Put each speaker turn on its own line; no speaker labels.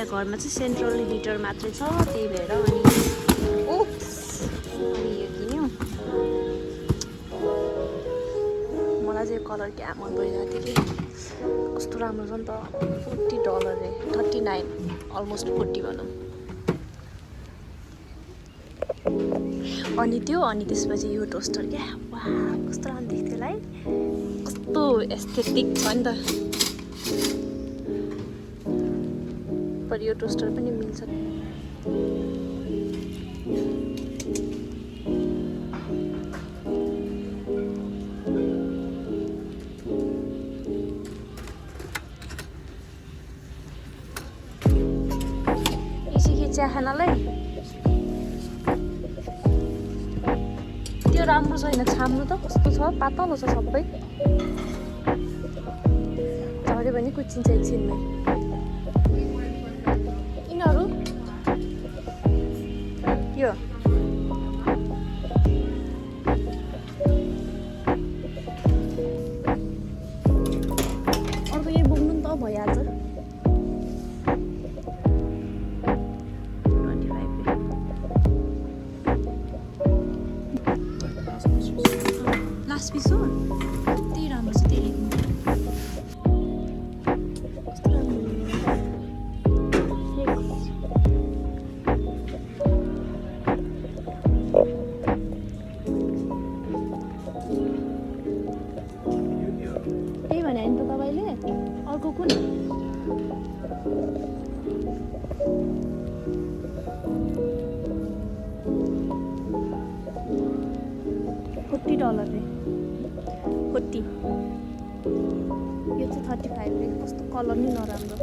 घरमा चाहिँ central heater मात्रै छ, त्यही भएर अनि ओप्स अनि यो किन्यो। मलाई चाहिँ यो कलर क्या मन परिरहेको थियो कि कस्तो राम्रो छ नि त। $40 रे, 39 अलमोस्ट 40 भनौँ। अनि त्यसपछि यो टोस्टर क्या, वाह कस्तो राम्रो देख्थ्यो होला है, कस्तो एस्थेटिक छ नि त। पर यो टोस्टर पनि मिल्छ। चिया खानालाई त्यो राम्रो छैन, छाम्नु त कस्तो छ, पातलो छ सबै। झऱ्यो भने कुचिन्छ एकछिनमै। यिनीहरू यो अर्को यही बोक्नु नि त भइहाल्छ। लास्ट पिस हो, त्यही राम्रो छ, त्यही कस्तो राम्रो। त्यही भने नि त तपाईँले अर्को कुन $40 रे, 40 यो चाहिँ 35 रे। कस्तो कलर नि नराम्रो।